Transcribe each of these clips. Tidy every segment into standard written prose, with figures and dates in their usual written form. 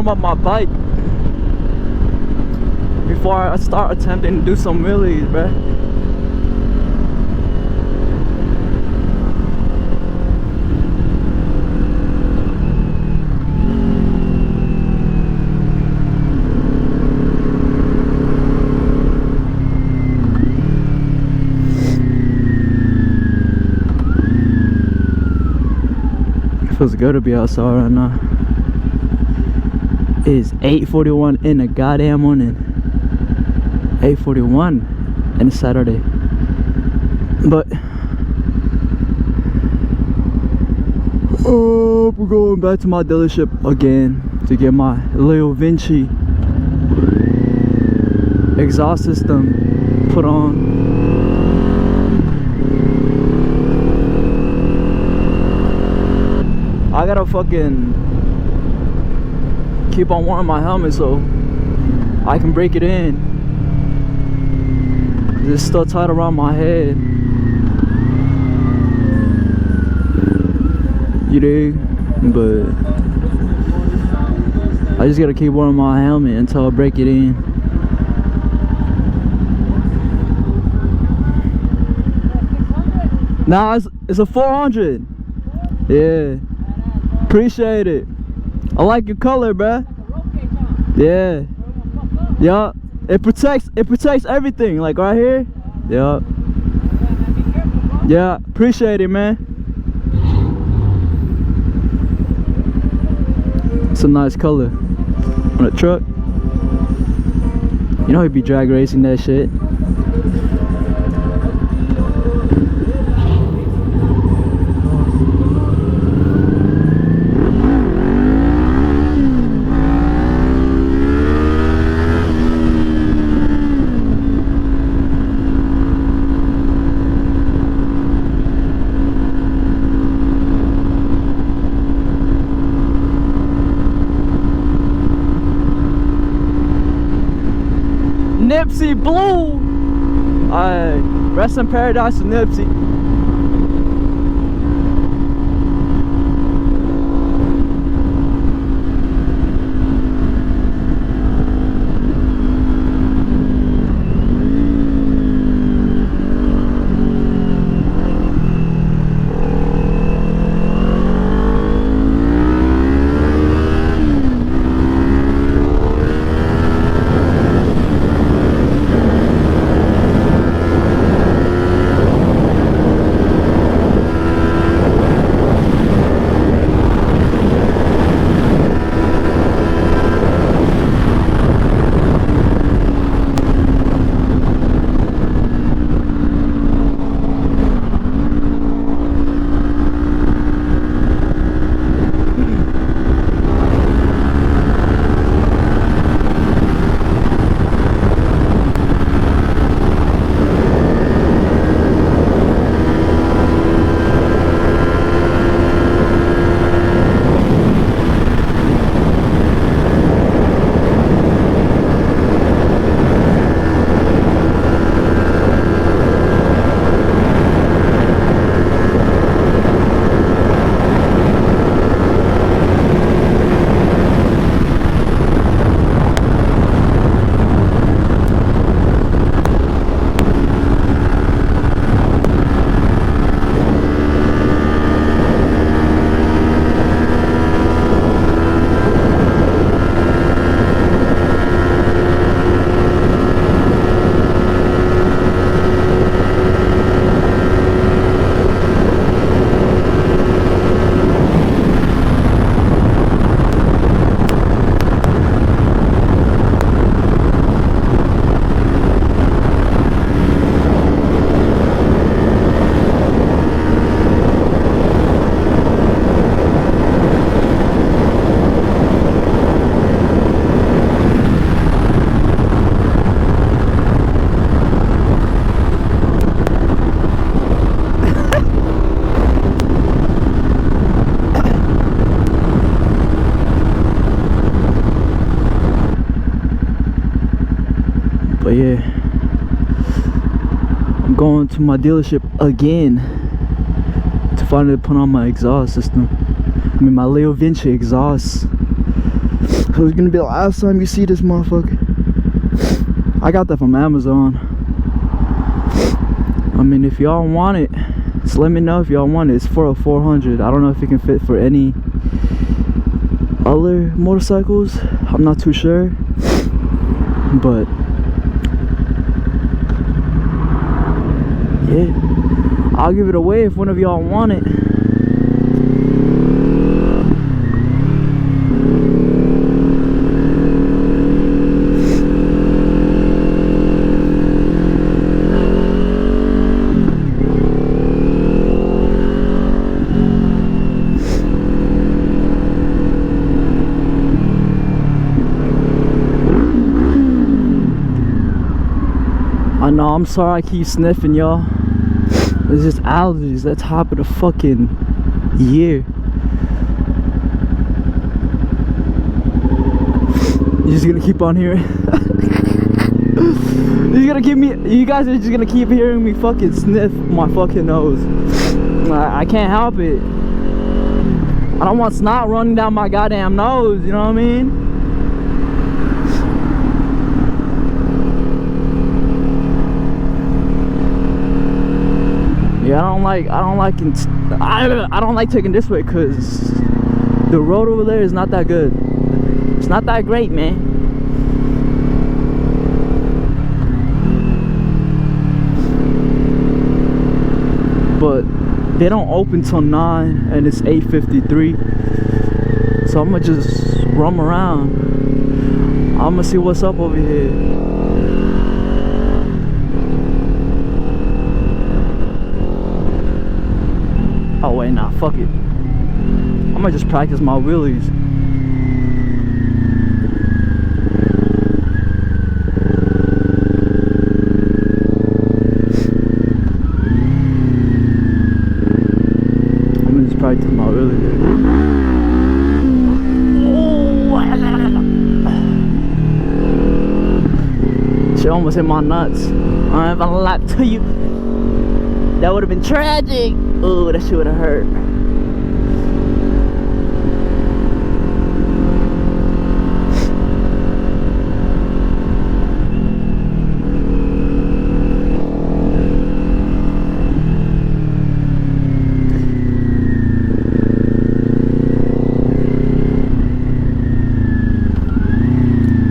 warm up my bike before I start attempting to do some wheelies, bruh. Feels good to be outside right now. It is 8:41 in the goddamn morning. 8:41 and it's Saturday. But we're going back to my dealership again to get my LeoVince exhaust system put on. I gotta fucking keep on wearing my helmet so I can break it in. It's still tied around my head. You dig? But I just gotta keep wearing my helmet until I break it in. Nah, it's a 400. Yeah. Appreciate it. I like your color, bruh. Yeah. Yeah. It protects everything, like right here. Yeah. Yeah. Appreciate it, man. It's a nice color on a truck. You know he'd be drag racing that shit. Nipsey Blue. Alright, rest in paradise to Nipsey. But yeah, I'm going to my dealership again to finally put on my exhaust system. I mean my LeoVince exhaust. So it's gonna be the last time you see this motherfucker. I got that from Amazon. I mean, if y'all want it, just let me know if y'all want it. It's for a 400. I don't know if it can fit for any other motorcycles. I'm not too sure, but yeah, I'll give it away if one of y'all want it. I know, I'm sorry I keep sniffing, y'all. It's just allergies. That top of the fucking year. You're just gonna keep on hearing. You're gonna keep me. You guys are just gonna keep hearing me fucking sniff my fucking nose. I can't help it. I don't want snot running down my goddamn nose. You know what I mean? Yeah, I don't like taking this way because the road over there is not that good. It's not that great, man. But they don't open till 9 and it's 8:53. So I'm gonna just roam around. I'm gonna see what's up over here. Oh wait, nah, fuck it. I'm gonna just practice my wheelies. I'm gonna just practice my wheelies. Oh, shit almost hit my nuts. I ain't gonna lie to you. That would have been tragic. Oh, that shit would have hurt.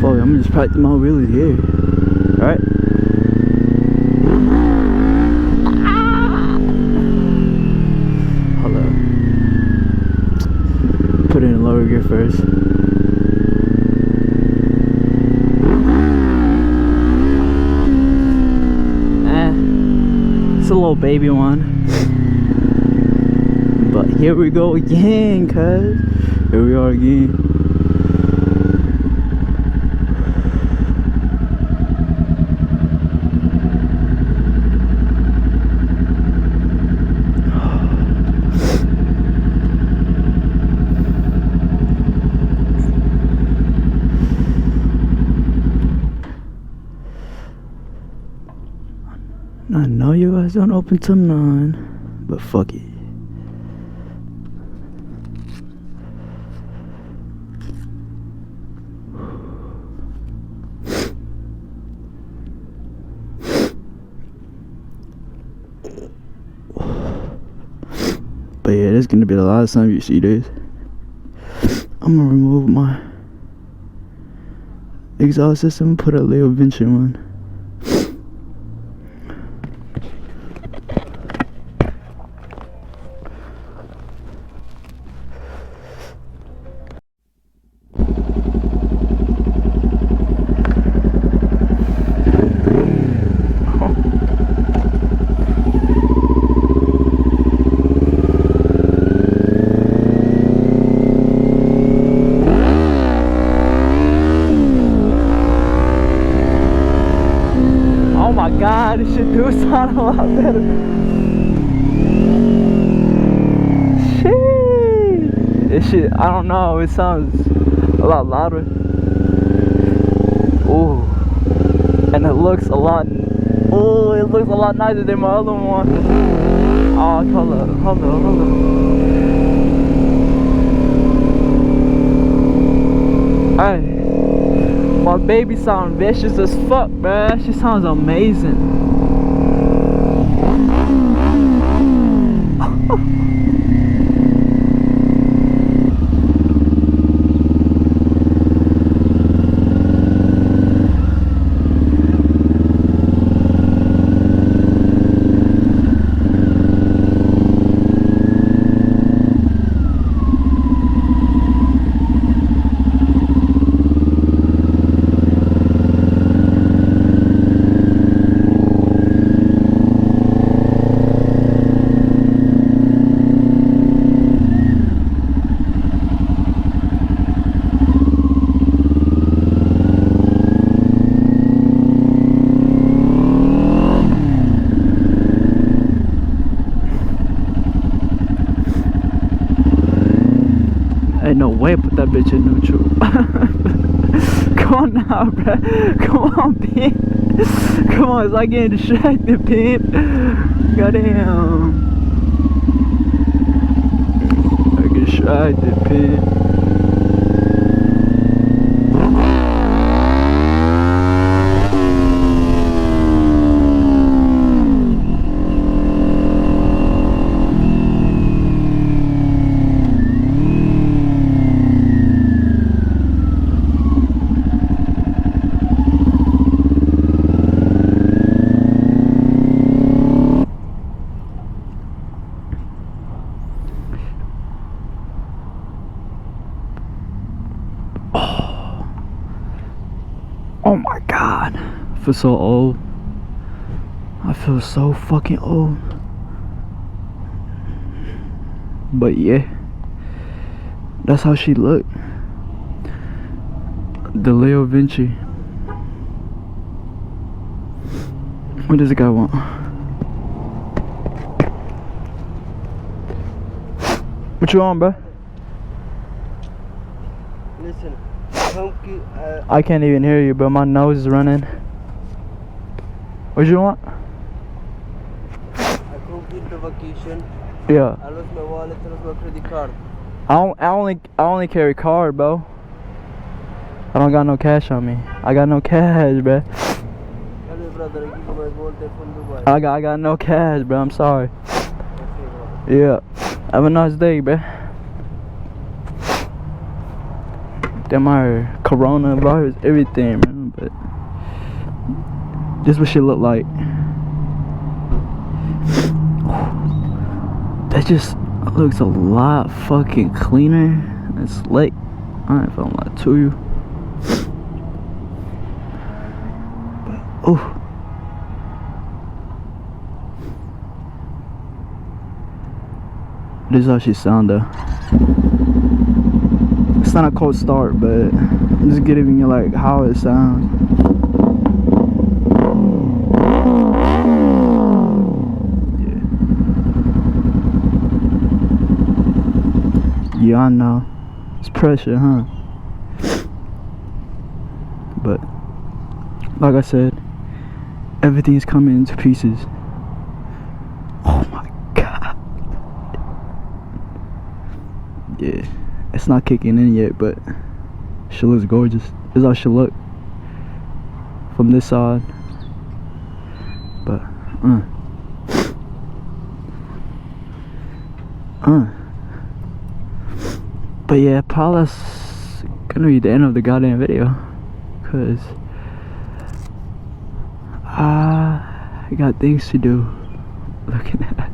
Fuck, I'm gonna just practice my wheelies here. Alright? Put it in lower gear first. It's a little baby one. But here we go again, cuz. Here we are again. I know you guys don't open till 9, but fuck it. But yeah, this is gonna be the last time you see this. I'm gonna remove my exhaust system and put a LeoVince one. Oh my god, this shit do sound a lot better. Shit. This shit, I don't know, it sounds a lot louder. Ooh. And it looks a lot, ooh, it looks a lot nicer than my other one. Oh, hold up. Hey, my baby sound vicious as fuck, bruh. She sounds amazing. Ain't no way I put that bitch in neutral. Come on now, bruh. Come on, pimp. Come on, it's like getting distracted, pimp. Goddamn. I get distracted, pimp. Oh my god, I feel so old. I feel so fucking old. But yeah, that's how she looked. The LeoVince. What does the guy want? What you on, bro? Listen, I can't even hear you, but my nose is running. What you want? I complete the vacation. Yeah. I lost my wallet, I lost my credit card. I only carry card, bro. I don't got no cash on me. I got no cash, bro. Tell me, brother, I give you my wallet from Dubai. I got no cash, bro. I'm sorry. Okay, brother. Yeah. Have a nice day, bro. Damn, my coronavirus, everything, man. But this is what she look like. That just looks a lot fucking cleaner. It's late. I ain't feeling like to you. But, oh. This is how she sound though. It's not a cold start, but I'm just giving you like how it sounds. Yeah, I know. It's pressure, huh? But like I said, everything's coming into pieces. Oh my god. Yeah. It's not kicking in yet, but she looks gorgeous. This is how she look from this side. But but yeah, probably that's gonna be the end of the goddamn video, cause I got things to do. Looking at,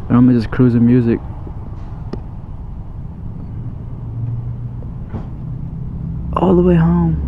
and I'm just cruising music. All the way home.